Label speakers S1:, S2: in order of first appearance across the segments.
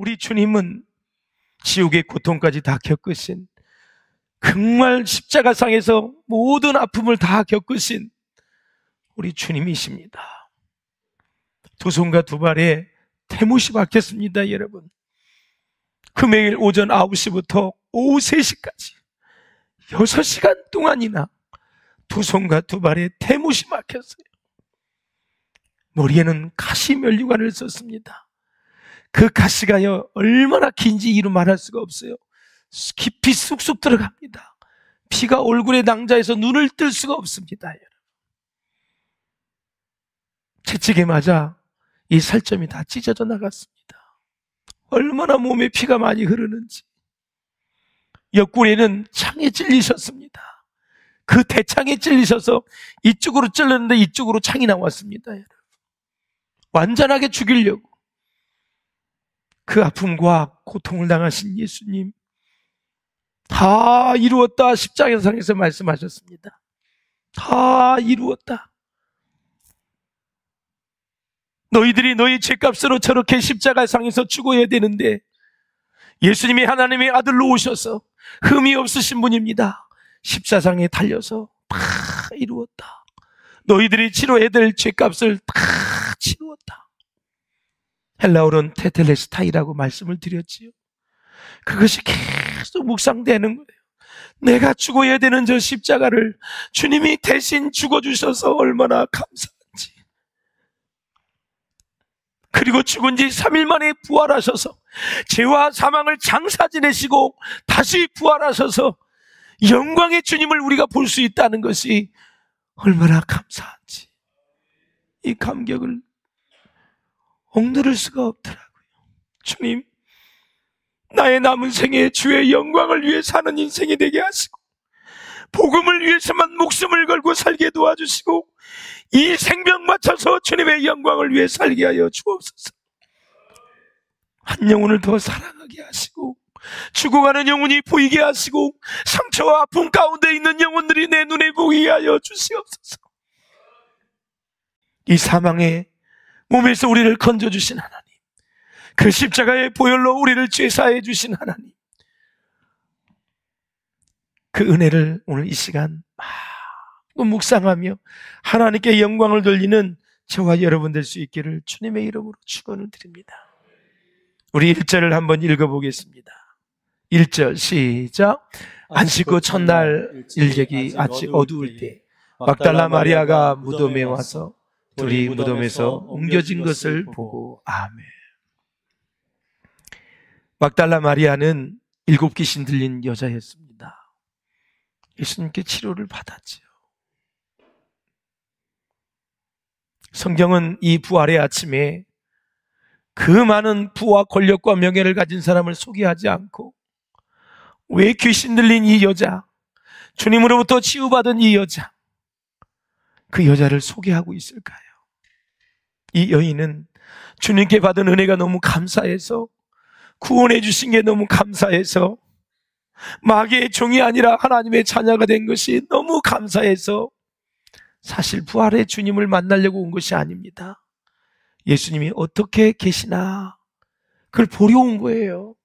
S1: 우리 주님은 지옥의 고통까지 다 겪으신, 정말 십자가상에서 모든 아픔을 다 겪으신 우리 주님이십니다. 두 손과 두 발에 태못이 박혔습니다. 여러분, 금요일 오전 9시부터 오후 3시까지 6시간 동안이나 두 손과 두 발에 태못이 막혔어요. 머리에는 가시 면류관을 썼습니다. 그 가시가요, 얼마나 긴지 이루 말할 수가 없어요. 깊이 쑥쑥 들어갑니다. 피가 얼굴에 낭자해서 눈을 뜰 수가 없습니다. 여러분, 채찍에 맞아 이 살점이 다 찢어져 나갔습니다. 얼마나 몸에 피가 많이 흐르는지. 옆구리에는 창에 찔리셨습니다. 그 대창에 찔리셔서 이쪽으로 찔렀는데 이쪽으로 창이 나왔습니다. 여러분, 완전하게 죽이려고. 그 아픔과 고통을 당하신 예수님, 다 이루었다 십자가상에서 말씀하셨습니다. 다 이루었다. 너희들이 너희 죄값으로 저렇게 십자가상에서 죽어야 되는데 예수님이 하나님의 아들로 오셔서 흠이 없으신 분입니다. 십자상에 달려서 다 이루었다. 너희들이 치러야 될 죄값을 다 치루었다. 헬라어로는 테텔레스타이라고 말씀을 드렸지요. 그것이 계속 묵상되는 거예요. 내가 죽어야 되는 저 십자가를 주님이 대신 죽어주셔서 얼마나 감사한지. 그리고 죽은 지 3일 만에 부활하셔서 죄와 사망을 장사 지내시고 다시 부활하셔서 영광의 주님을 우리가 볼 수 있다는 것이 얼마나 감사한지. 이 감격을 억누를 수가 없더라고요. 주님, 나의 남은 생에 주의 영광을 위해 사는 인생이 되게 하시고 복음을 위해서만 목숨을 걸고 살게 도와주시고 이 생명 바쳐서 주님의 영광을 위해 살게 하여 주옵소서. 한 영혼을 더 사랑하게 하시고 죽어가는 영혼이 보이게 하시고 상처와 아픔 가운데 있는 영혼들이 내 눈에 보이게 하여 주시옵소서. 이 사망의 몸에서 우리를 건져주신 하나님, 그 십자가의 보혈로 우리를 죄사해 주신 하나님, 그 은혜를 오늘 이 시간 묵상하며 하나님께 영광을 돌리는 저와 여러분 될 수 있기를 주님의 이름으로 축원을 드립니다. 우리 1절을 한번 읽어보겠습니다. 1절 시작. 안식 후 첫날 일객이 아직 어두울 때 막달라 마리아가 무덤에 와서 둘이 무덤에서 옮겨진 것을 보고. 아멘. 막달라 마리아는 7 귀신 들린 여자였습니다. 예수님께 치료를 받았지요. 성경은 이 부활의 아침에 그 많은 부와 권력과 명예를 가진 사람을 소개하지 않고 왜 귀신 들린 이 여자, 주님으로부터 치유받은 이 여자, 그 여자를 소개하고 있을까요? 이 여인은 주님께 받은 은혜가 너무 감사해서, 구원해 주신 게 너무 감사해서, 마귀의 종이 아니라 하나님의 자녀가 된 것이 너무 감사해서 사실 부활의 주님을 만나려고 온 것이 아닙니다. 예수님이 어떻게 계시나 그걸 보려 온 거예요.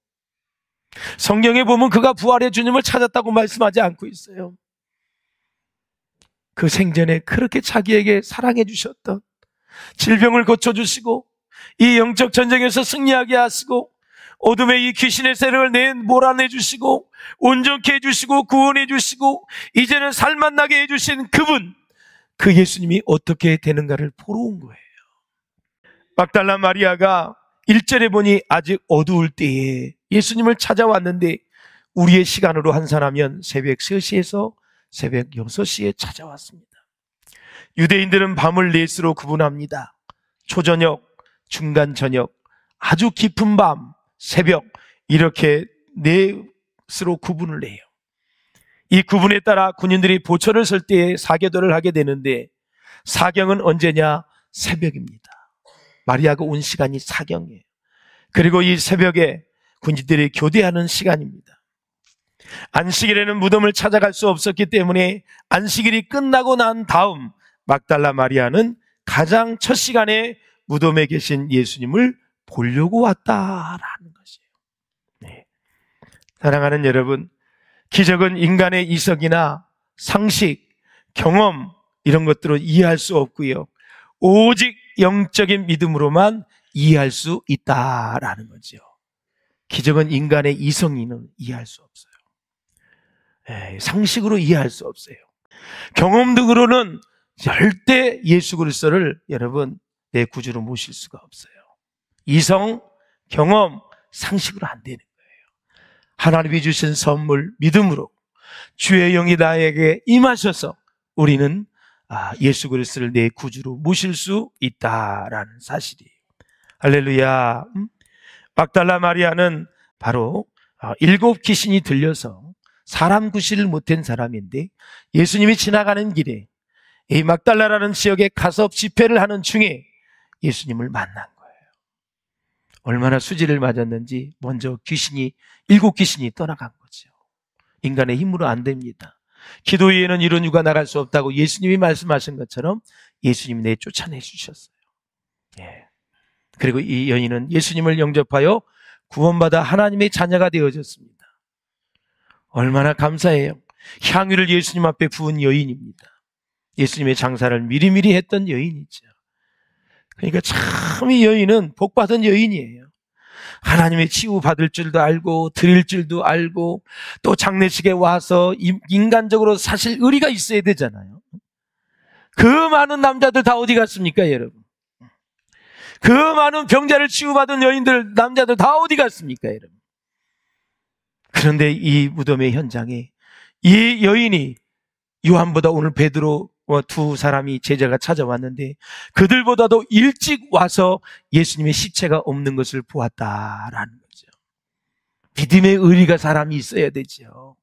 S1: 성경에 보면 그가 부활의 주님을 찾았다고 말씀하지 않고 있어요. 그 생전에 그렇게 자기에게 사랑해 주셨던, 질병을 고쳐주시고 이 영적 전쟁에서 승리하게 하시고 어둠의 이 귀신의 세력을 몰아내 주시고 온전케 해주시고 구원해 주시고 이제는 살만나게 해주신 그분, 그 예수님이 어떻게 되는가를 보러 온 거예요. 막달라 마리아가 1절에 보니 아직 어두울 때에 예수님을 찾아왔는데 우리의 시간으로 환산하면 새벽 3시에서 새벽 6시에 찾아왔습니다. 유대인들은 밤을 넷으로 구분합니다. 초저녁, 중간 저녁, 아주 깊은 밤, 새벽, 이렇게 넷으로 구분을 해요. 이 구분에 따라 군인들이 보초를 설 때에 사계도를 하게 되는데 사경은 언제냐? 새벽입니다. 마리아가 온 시간이 사경이에요. 그리고 이 새벽에 군인들이 교대하는 시간입니다. 안식일에는 무덤을 찾아갈 수 없었기 때문에 안식일이 끝나고 난 다음 막달라 마리아는 가장 첫 시간에 무덤에 계신 예수님을 보려고 왔다라는 것이에요. 네. 사랑하는 여러분, 기적은 인간의 이성이나 상식, 경험 이런 것들로 이해할 수 없고요. 오직 영적인 믿음으로만 이해할 수 있다라는 거죠. 기적은 인간의 이성이는 이해할 수 없어요. 상식으로 이해할 수 없어요. 경험적으로는 절대 예수 그리스도를 여러분 내 구주로 모실 수가 없어요. 이성, 경험, 상식으로 안 되는 거예요. 하나님이 주신 선물 믿음으로 주의 영이 나에게 임하셔서 우리는 예수 그리스도를 내 구주로 모실 수 있다라는 사실이에요. 할렐루야. 막달라 마리아는 바로 7 귀신이 들려서 사람 구실을 못한 사람인데 예수님이 지나가는 길에 이 막달라라는 지역에 가서 집회를 하는 중에 예수님을 만난 거예요. 얼마나 수지를 맞았는지 먼저 7 귀신이 떠나간 거죠. 인간의 힘으로 안 됩니다. 기도 외에는 이런 유가 나갈 수 없다고 예수님이 말씀하신 것처럼 예수님이 내쫓아내 주셨어요. 그리고 이 여인은 예수님을 영접하여 구원받아 하나님의 자녀가 되어졌습니다. 얼마나 감사해요. 향유를 예수님 앞에 부은 여인입니다. 예수님의 장사를 미리미리 했던 여인이죠. 그러니까 참 이 여인은 복받은 여인이에요. 하나님의 치유받을 줄도 알고 드릴 줄도 알고 또 장례식에 와서 인간적으로 사실 의리가 있어야 되잖아요. 그 많은 남자들 다 어디 갔습니까, 여러분? 그 많은 병자를 치유받은 여인들, 남자들 다 어디 갔습니까, 여러분? 그런데 이 무덤의 현장에 이 여인이 요한보다 오늘 베드로 2 사람이 제자가 찾아왔는데 그들보다도 일찍 와서 예수님의 시체가 없는 것을 보았다라는 거죠. 믿음의 의리가 사람이 있어야 되죠.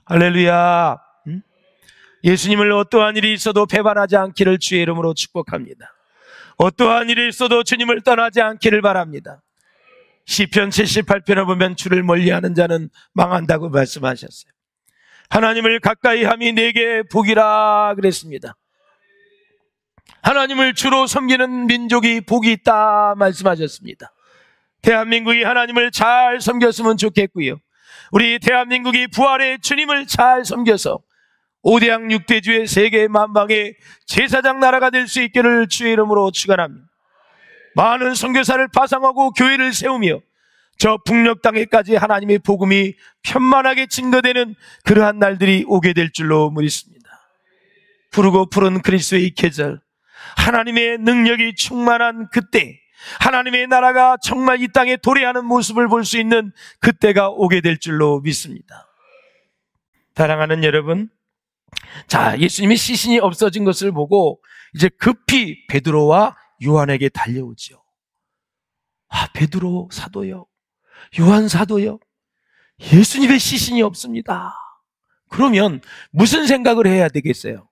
S1: 할렐루야. 예수님을 어떠한 일이 있어도 배반하지 않기를 주의 이름으로 축복합니다. 어떠한 일이 있어도 주님을 떠나지 않기를 바랍니다. 시편 78편에 보면 주를 멀리하는 자는 망한다고 말씀하셨어요. 하나님을 가까이 함이 내게 복이라 그랬습니다. 하나님을 주로 섬기는 민족이 복이 있다 말씀하셨습니다. 대한민국이 하나님을 잘 섬겼으면 좋겠고요. 우리 대한민국이 부활의 주님을 잘 섬겨서 5대양 6대주의 세계 만방의 제사장 나라가 될 수 있기를 주의 이름으로 축원합니다. 많은 선교사를 파송하고 교회를 세우며 저 북녘 땅에까지 하나님의 복음이 편만하게 증거되는 그러한 날들이 오게 될 줄로 믿습니다. 푸르고 푸른 그리스도의 계절, 하나님의 능력이 충만한 그때, 하나님의 나라가 정말 이 땅에 도래하는 모습을 볼 수 있는 그때가 오게 될 줄로 믿습니다. 사랑하는 여러분, 자, 예수님이 시신이 없어진 것을 보고 이제 급히 베드로와 요한에게 달려오죠. 베드로 사도요, 요한 사도요, 예수님의 시신이 없습니다. 그러면 무슨 생각을 해야 되겠어요?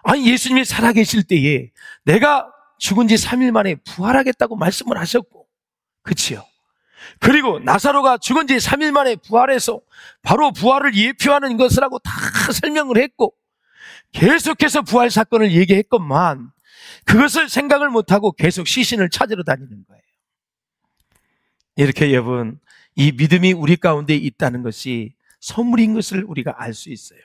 S1: 아니, 예수님이 살아계실 때에 내가 죽은 지 3일 만에 부활하겠다고 말씀을 하셨고, 그치요? 그리고 나사로가 죽은 지 3일 만에 부활해서 바로 부활을 예표하는 것이라고 다 설명을 했고 계속해서 부활 사건을 얘기했건만 그것을 생각을 못하고 계속 시신을 찾으러 다니는 거예요. 이렇게 여러분, 이 믿음이 우리 가운데 있다는 것이 선물인 것을 우리가 알 수 있어요.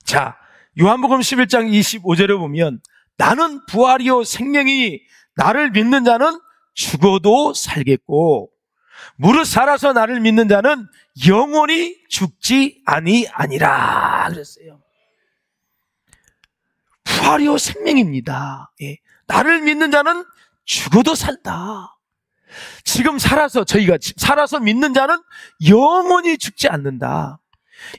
S1: 자, 요한복음 11장 25절에 보면 나는 부활이요 생명이니 나를 믿는 자는 죽어도 살겠고 무릇 살아서 나를 믿는 자는 영원히 죽지 아니하니라 그랬어요. 부활이요 생명입니다. 나를 믿는 자는 죽어도 산다. 지금 저희가 살아서 믿는 자는 영원히 죽지 않는다.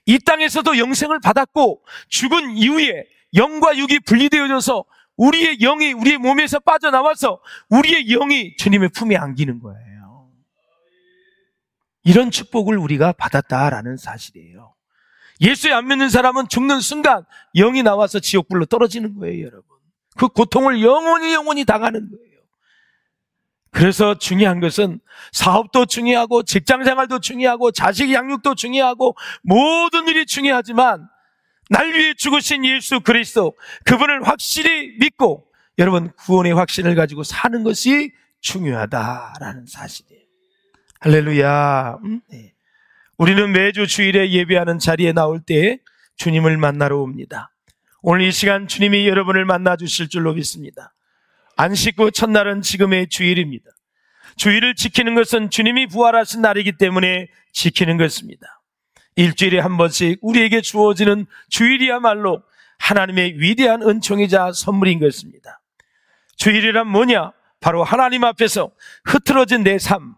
S1: 이 땅에서도 영생을 받았고 죽은 이후에 영과 육이 분리되어져서 우리의 영이 우리의 몸에서 빠져나와서 우리의 영이 주님의 품에 안기는 거예요. 이런 축복을 우리가 받았다라는 사실이에요. 예수에 안 믿는 사람은 죽는 순간 영이 나와서 지옥불로 떨어지는 거예요, 여러분. 그 고통을 영원히 당하는 거예요. 그래서 중요한 것은 사업도 중요하고 직장생활도 중요하고 자식 양육도 중요하고 모든 일이 중요하지만 날 위해 죽으신 예수 그리스도, 그분을 확실히 믿고 여러분 구원의 확신을 가지고 사는 것이 중요하다라는 사실이에요. 할렐루야. 네. 우리는 매주 주일에 예배하는 자리에 나올 때 주님을 만나러 옵니다. 오늘 이 시간 주님이 여러분을 만나 주실 줄로 믿습니다. 안식 후 첫날은 지금의 주일입니다. 주일을 지키는 것은 주님이 부활하신 날이기 때문에 지키는 것입니다. 일주일에 한 번씩 우리에게 주어지는 주일이야말로 하나님의 위대한 은총이자 선물인 것입니다. 주일이란 뭐냐? 바로 하나님 앞에서 흐트러진 내 삶,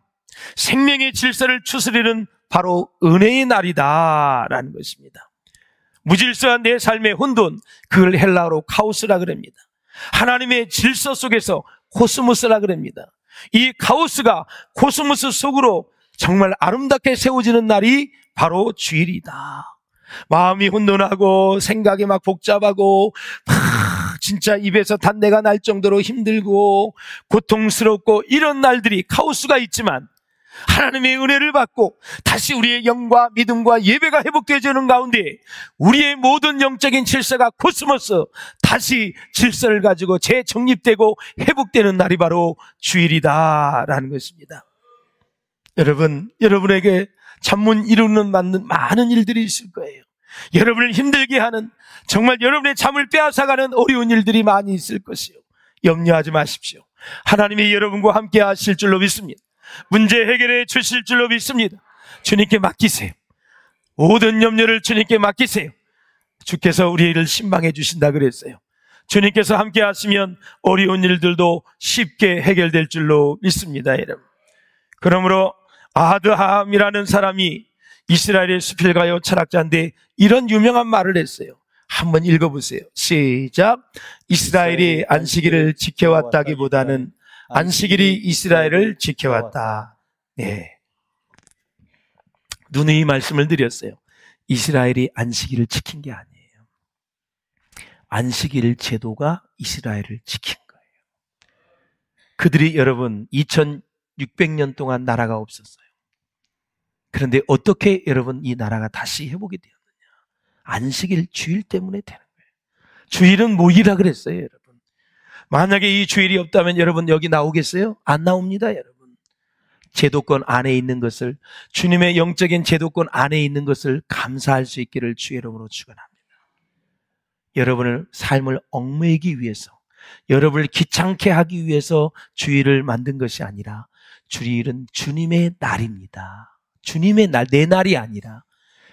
S1: 생명의 질서를 추스리는 바로 은혜의 날이다라는 것입니다. 무질서한 내 삶의 혼돈, 그걸 헬라어로 카오스라 그럽니다. 하나님의 질서 속에서 코스모스라 그럽니다. 이 카오스가 코스모스 속으로 정말 아름답게 세워지는 날이 바로 주일이다. 마음이 혼돈하고 생각이 막 복잡하고 진짜 입에서 단내가 날 정도로 힘들고 고통스럽고 이런 날들이 카오스가 있지만 하나님의 은혜를 받고 다시 우리의 영과 믿음과 예배가 회복되어지는 가운데 우리의 모든 영적인 질서가 코스모스 다시 질서를 가지고 재정립되고 회복되는 날이 바로 주일이다라는 것입니다. 여러분, 여러분에게 잠문 이루는 많은 일들이 있을 거예요. 여러분을 힘들게 하는, 정말 여러분의 잠을 빼앗아가는 어려운 일들이 많이 있을 것이요. 염려하지 마십시오. 하나님이 여러분과 함께 하실 줄로 믿습니다. 문제 해결해 주실 줄로 믿습니다. 주님께 맡기세요. 모든 염려를 주님께 맡기세요. 주께서 우리를 신방해 주신다 그랬어요. 주님께서 함께 하시면 어려운 일들도 쉽게 해결될 줄로 믿습니다, 여러분. 그러므로 아드함이라는 사람이 이스라엘의 수필가요 철학자인데 이런 유명한 말을 했어요. 한번 읽어보세요. 시작. 이스라엘이 안식일을 지켜왔다기보다는 안식일이 이스라엘을 지켜왔다. 네. 누누이 말씀을 드렸어요. 이스라엘이 안식일을 지킨 게 아니에요. 안식일 제도가 이스라엘을 지킨 거예요. 그들이 여러분 2600년 동안 나라가 없었어요. 그런데 어떻게 여러분 이 나라가 다시 회복이 되었느냐? 안식일 주일 때문에 되는 거예요. 주일은 뭐이라 그랬어요, 여러분. 만약에 이 주일이 없다면 여러분 여기 나오겠어요? 안 나옵니다, 여러분. 제도권 안에 있는 것을, 주님의 영적인 제도권 안에 있는 것을 감사할 수 있기를 주의 이름으로 축원합니다. 여러분을 삶을 얽매이기 위해서, 여러분을 귀찮게 하기 위해서 주일을 만든 것이 아니라 주일은 주님의 날입니다. 주님의 날, 내 날이 아니라.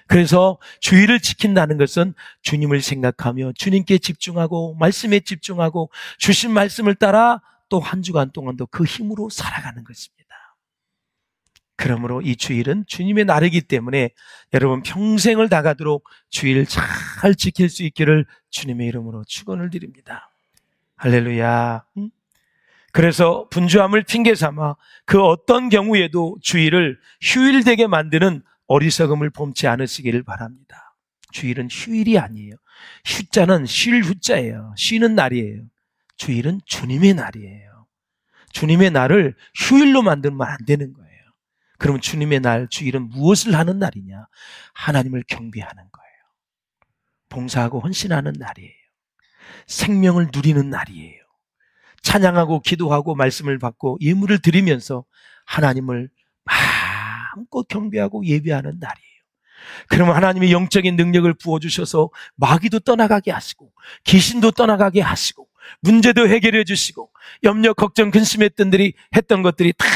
S1: 그래서 주일을 지킨다는 것은 주님을 생각하며 주님께 집중하고 말씀에 집중하고 주신 말씀을 따라 또 한 주간 동안도 그 힘으로 살아가는 것입니다. 그러므로 이 주일은 주님의 날이기 때문에 여러분 평생을 다가도록 주일을 잘 지킬 수 있기를 주님의 이름으로 축원을 드립니다. 할렐루야. 그래서 분주함을 핑계 삼아 그 어떤 경우에도 주일을 휴일되게 만드는 어리석음을 범치 않으시기를 바랍니다. 주일은 휴일이 아니에요. 휴자는 쉴 후자예요. 쉬는 날이에요. 주일은 주님의 날이에요. 주님의 날을 휴일로 만들면 안 되는 거예요. 그러면 주님의 날, 주일은 무엇을 하는 날이냐? 하나님을 경배하는 거예요. 봉사하고 헌신하는 날이에요. 생명을 누리는 날이에요. 찬양하고 기도하고 말씀을 받고 예물을 드리면서 하나님을 마음껏 경배하고 예배하는 날이에요. 그러면 하나님이 영적인 능력을 부어주셔서 마귀도 떠나가게 하시고 귀신도 떠나가게 하시고 문제도 해결해 주시고 염려, 걱정, 근심했던 것들이 다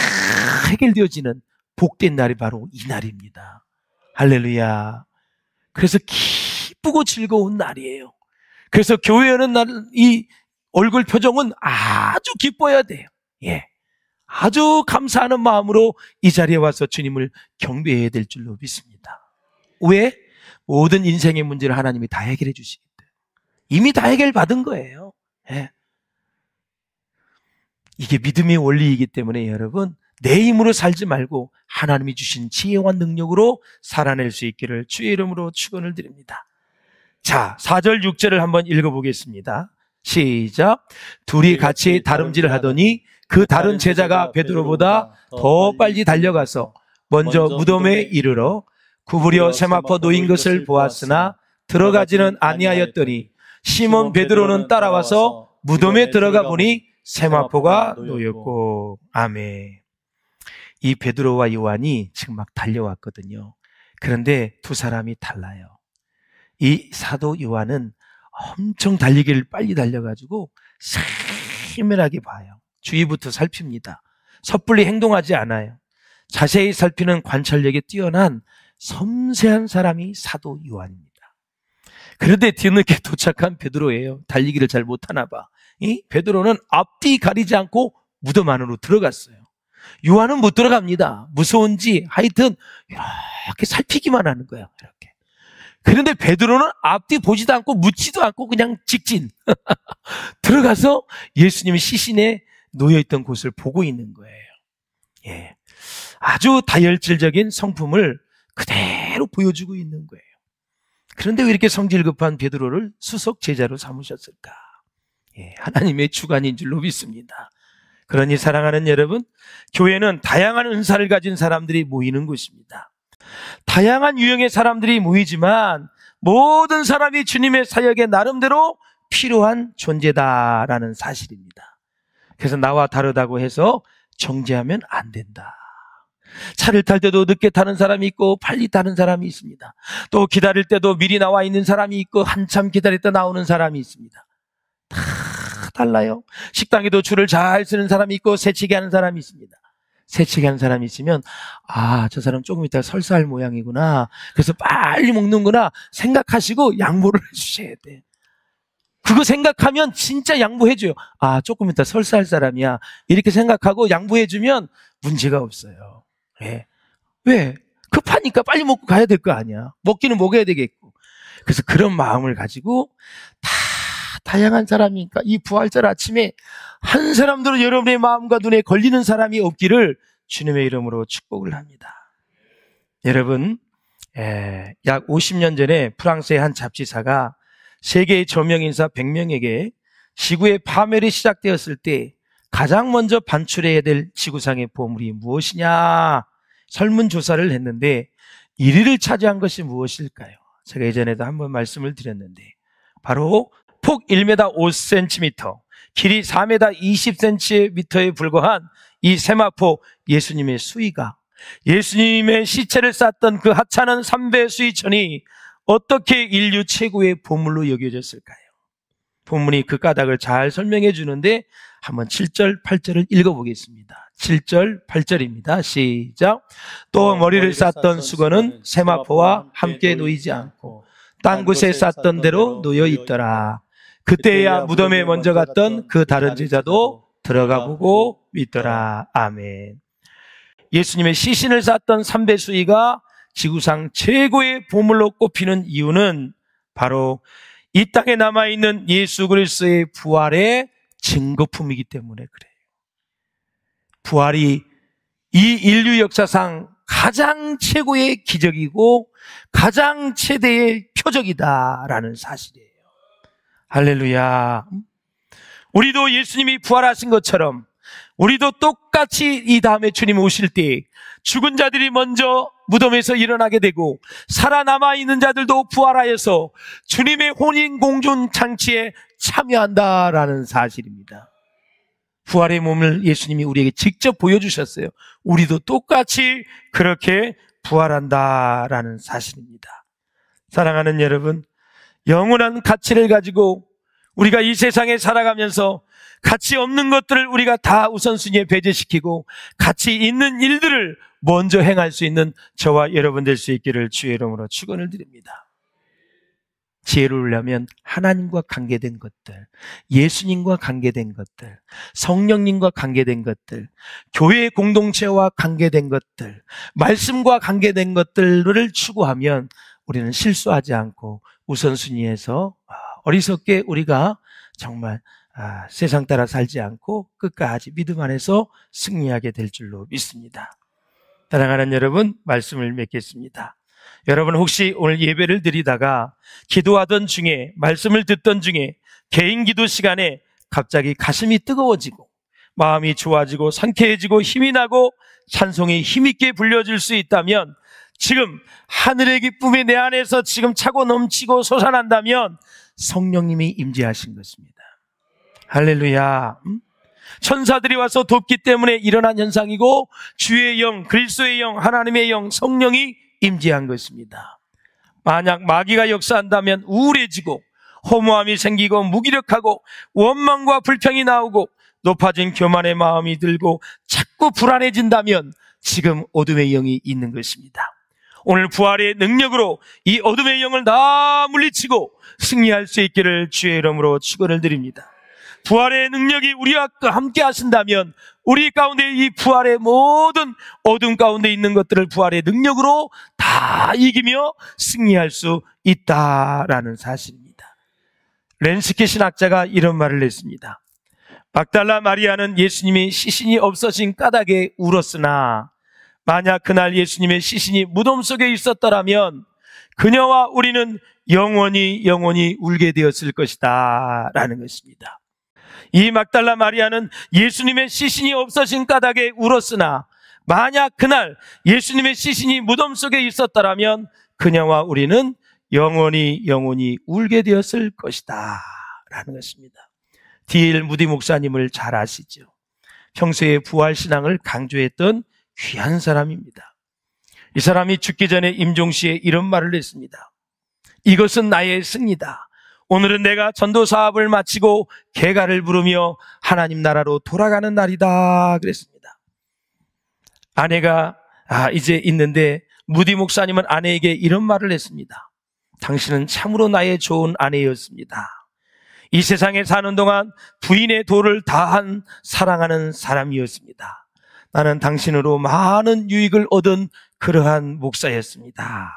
S1: 해결되어지는 복된 날이 바로 이 날입니다. 할렐루야. 그래서 기쁘고 즐거운 날이에요. 그래서 교회 오는 날 이 얼굴 표정은 아주 기뻐야 돼요. 예. 아주 감사하는 마음으로 이 자리에 와서 주님을 경배해야 될 줄로 믿습니다. 왜? 모든 인생의 문제를 하나님이 다 해결해 주시기 때문에. 이미 다 해결받은 거예요. 예. 이게 믿음의 원리이기 때문에 여러분 내 힘으로 살지 말고 하나님이 주신 지혜와 능력으로 살아낼 수 있기를 주의 이름으로 축원을 드립니다. 자, 4절 6절을 한번 읽어보겠습니다. 시작. 둘이 같이 다름질을 하더니 그 다른 제자가 베드로보다 더 빨리 달려가서 먼저 무덤에 이르러 구부려 세마포 놓인 것을 보았으나 들어가지는 아니하였더니 시몬 베드로는 따라와서 무덤에 들어가 보니 세마포가 놓였고. 아멘. 이 베드로와 요한이 지금 막 달려왔거든요. 그런데 두 사람이 달라요. 이 사도 요한은 엄청 달리기를 빨리 달려가지고 세밀하게 봐요. 주위부터 살핍니다. 섣불리 행동하지 않아요. 자세히 살피는 관찰력에 뛰어난 섬세한 사람이 사도 요한입니다. 그런데 뒤늦게 도착한 베드로예요. 달리기를 잘 못하나 봐. 이 베드로는 앞뒤 가리지 않고 무덤 안으로 들어갔어요. 요한은 못 들어갑니다. 무서운지 하여튼 이렇게 살피기만 하는 거예요. 이렇게. 그런데 베드로는 앞뒤 보지도 않고 묻지도 않고 그냥 직진 들어가서 예수님이 시신에 놓여있던 곳을 보고 있는 거예요. 예. 아주 다혈질적인 성품을 그대로 보여주고 있는 거예요. 그런데 왜 이렇게 성질 급한 베드로를 수석 제자로 삼으셨을까? 예, 하나님의 주관인 줄로 믿습니다. 그러니 사랑하는 여러분, 교회는 다양한 은사를 가진 사람들이 모이는 곳입니다. 다양한 유형의 사람들이 모이지만 모든 사람이 주님의 사역에 나름대로 필요한 존재다라는 사실입니다. 그래서 나와 다르다고 해서 정죄하면 안 된다. 차를 탈 때도 늦게 타는 사람이 있고 빨리 타는 사람이 있습니다. 또 기다릴 때도 미리 나와 있는 사람이 있고 한참 기다렸다 나오는 사람이 있습니다. 다 달라요. 식당에도 줄을 잘 쓰는 사람이 있고 새치기 하는 사람이 있습니다. 새치기 하는 사람이 있으면 저 사람 조금 이따 설사할 모양이구나, 그래서 빨리 먹는구나 생각하시고 양보를 해주셔야 돼. 그거 생각하면 진짜 양보해줘요. 조금 이따 설사할 사람이야 이렇게 생각하고 양보해주면 문제가 없어요. 왜? 급하니까 빨리 먹고 가야 될 거 아니야. 먹기는 먹어야 되겠고. 그래서 그런 마음을 가지고 다양한 사람이니까 이 부활절 아침에 한 사람도 여러분의 마음과 눈에 걸리는 사람이 없기를 주님의 이름으로 축복을 합니다. 여러분, 약 50년 전에 프랑스의 한 잡지사가 세계의 저명인사 100명에게 지구의 파멸이 시작되었을 때 가장 먼저 반출해야 될 지구상의 보물이 무엇이냐 설문조사를 했는데 1위를 차지한 것이 무엇일까요? 제가 예전에도 한번 말씀을 드렸는데 바로 폭 1m 5cm, 길이 4m 20cm에 불과한 이 세마포 예수님의 수위가, 예수님의 시체를 쌌던 그 하찮은 삼배 수위천이 어떻게 인류 최고의 보물로 여겨졌을까요? 본문이 그 까닭을 잘 설명해 주는데 한번 7절, 8절을 읽어보겠습니다. 7절, 8절입니다. 시작. 또 머리를 쌌던 수건은 세마포와 함께 놓이지 않고 딴 곳에 쌌던 대로 놓여 있더라. 그때야 무덤에 먼저 갔던 그 다른 제자도 들어가 보고 믿더라. 아멘. 예수님의 시신을 쌌던 삼배수이가 지구상 최고의 보물로 꼽히는 이유는 바로 이 땅에 남아있는 예수 그리스도의 부활의 증거품이기 때문에 그래요. 부활이 이 인류 역사상 가장 최고의 기적이고 가장 최대의 표적이다라는 사실이에요. 할렐루야. 우리도 예수님이 부활하신 것처럼 우리도 똑같이 이 다음에 주님 오실 때 죽은 자들이 먼저 무덤에서 일어나게 되고 살아남아 있는 자들도 부활하여서 주님의 혼인 공존 장치에 참여한다라는 사실입니다. 부활의 몸을 예수님이 우리에게 직접 보여주셨어요. 우리도 똑같이 그렇게 부활한다라는 사실입니다. 사랑하는 여러분, 영원한 가치를 가지고 우리가 이 세상에 살아가면서 가치 없는 것들을 우리가 다 우선순위에 배제시키고 가치 있는 일들을 먼저 행할 수 있는 저와 여러분 될 수 있기를 주의 이름으로 축원을 드립니다. 지혜로우려면 하나님과 관계된 것들, 예수님과 관계된 것들, 성령님과 관계된 것들, 교회 공동체와 관계된 것들, 말씀과 관계된 것들을 추구하면 우리는 실수하지 않고 우선순위에서 어리석게 우리가 정말 세상 따라 살지 않고 끝까지 믿음 안에서 승리하게 될 줄로 믿습니다. 사랑하는 여러분, 말씀을 맺겠습니다. 여러분 혹시 오늘 예배를 드리다가 기도하던 중에, 말씀을 듣던 중에 개인 기도 시간에 갑자기 가슴이 뜨거워지고 마음이 좋아지고 상쾌해지고 힘이 나고 찬송이 힘있게 불려질 수 있다면, 지금 하늘의 기쁨이 내 안에서 지금 차고 넘치고 솟아난다면 성령님이 임재하신 것입니다. 할렐루야. 천사들이 와서 돕기 때문에 일어난 현상이고, 주의 영, 그리스도의 영, 하나님의 영, 성령이 임재한 것입니다. 만약 마귀가 역사한다면 우울해지고 허무함이 생기고 무기력하고 원망과 불평이 나오고 높아진 교만의 마음이 들고 자꾸 불안해진다면 지금 어둠의 영이 있는 것입니다. 오늘 부활의 능력으로 이 어둠의 영을 다 물리치고 승리할 수 있기를 주의 이름으로 축원을 드립니다. 부활의 능력이 우리와 함께 하신다면 우리 가운데 이 부활의 모든 어둠 가운데 있는 것들을 부활의 능력으로 다 이기며 승리할 수 있다라는 사실입니다. 렌스키 신학자가 이런 말을 했습니다. 막달라 마리아는 예수님이 시신이 없어진 까닭에 울었으나 만약 그날 예수님의 시신이 무덤 속에 있었더라면 그녀와 우리는 영원히 울게 되었을 것이다 라는 것입니다. 이 막달라 마리아는 예수님의 시신이 없어진 까닭에 울었으나 만약 그날 예수님의 시신이 무덤 속에 있었더라면 그녀와 우리는 영원히 울게 되었을 것이다 라는 것입니다. D.L. 무디 목사님을 잘 아시죠? 평소에 부활신앙을 강조했던 귀한 사람입니다. 이 사람이 죽기 전에 임종시에 이런 말을 했습니다. 이것은 나의 승리다. 오늘은 내가 전도 사업을 마치고 개가를 부르며 하나님 나라로 돌아가는 날이다 그랬습니다. 아내가 이제 있는데 무디 목사님은 아내에게 이런 말을 했습니다. 당신은 참으로 나의 좋은 아내였습니다. 이 세상에 사는 동안 부인의 도를 다한 사랑하는 사람이었습니다. 나는 당신으로 많은 유익을 얻은 그러한 목사였습니다.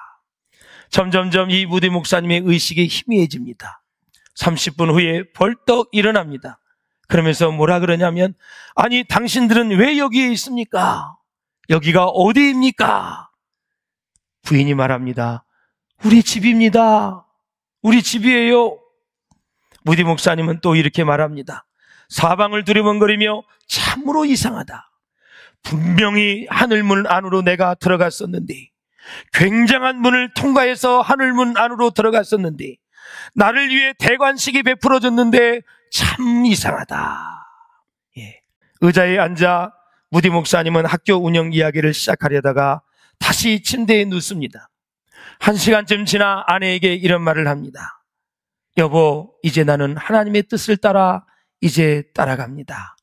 S1: 점점점 이 무디 목사님의 의식이 희미해집니다. 30분 후에 벌떡 일어납니다. 그러면서 뭐라 그러냐면, 아니 당신들은 왜 여기에 있습니까? 여기가 어디입니까? 부인이 말합니다. 우리 집입니다. 우리 집이에요. 무디 목사님은 또 이렇게 말합니다. 사방을 두리번거리며 참으로 이상하다. 분명히 하늘문 안으로 내가 들어갔었는데, 굉장한 문을 통과해서 하늘문 안으로 들어갔었는데, 나를 위해 대관식이 베풀어졌는데 참 이상하다. 의자에 앉아 무디 목사님은 학교 운영 이야기를 시작하려다가 다시 침대에 눕습니다. 1시간쯤 지나 아내에게 이런 말을 합니다. 여보, 이제 나는 하나님의 뜻을 따라 이제 따라갑니다.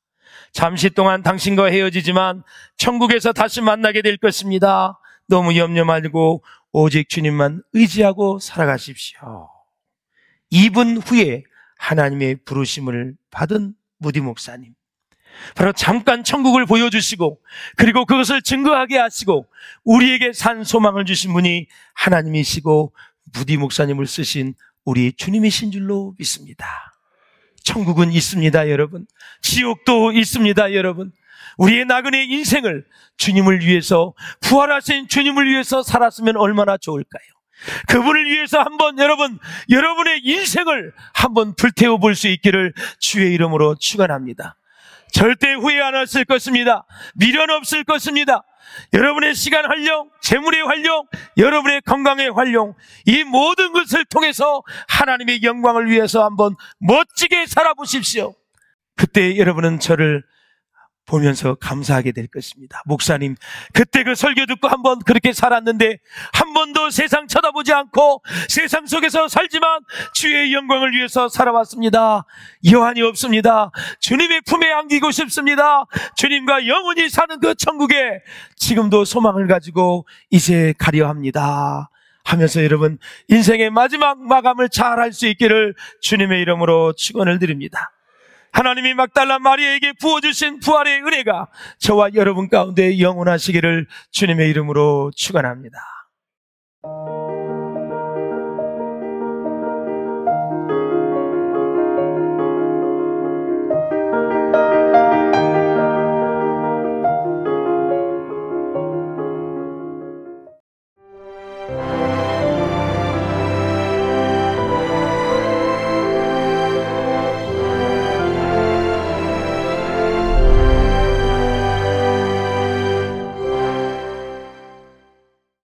S1: 잠시 동안 당신과 헤어지지만 천국에서 다시 만나게 될 것입니다. 너무 염려 말고 오직 주님만 의지하고 살아가십시오. 2분 후에 하나님의 부르심을 받은 무디 목사님, 바로 잠깐 천국을 보여주시고 그리고 그것을 증거하게 하시고 우리에게 산 소망을 주신 분이 하나님이시고 무디 목사님을 쓰신 우리 주님이신 줄로 믿습니다. 천국은 있습니다, 여러분. 지옥도 있습니다, 여러분. 우리의 나그네 인생을 주님을 위해서, 부활하신 주님을 위해서 살았으면 얼마나 좋을까요? 그분을 위해서 한번 여러분의 인생을 한번 불태워 볼 수 있기를 주의 이름으로 축원합니다. 절대 후회 안 하실 것입니다. 미련 없을 것입니다. 여러분의 시간 활용, 재물의 활용, 여러분의 건강의 활용, 이 모든 것을 통해서 하나님의 영광을 위해서 한번 멋지게 살아보십시오. 그때 여러분은 저를 보면서 감사하게 될 것입니다. 목사님, 그때 그 설교 듣고 한번 그렇게 살았는데 한 번도 세상 쳐다보지 않고 세상 속에서 살지만 주의 영광을 위해서 살아왔습니다. 여한이 없습니다. 주님의 품에 안기고 싶습니다. 주님과 영원히 사는 그 천국에 지금도 소망을 가지고 이제 가려 합니다 하면서 여러분 인생의 마지막 마감을 잘 할 수 있기를 주님의 이름으로 축원을 드립니다. 하나님이 막달라 마리아에게 부어주신 부활의 은혜가 저와 여러분 가운데 영원하시기를 주님의 이름으로 축원합니다.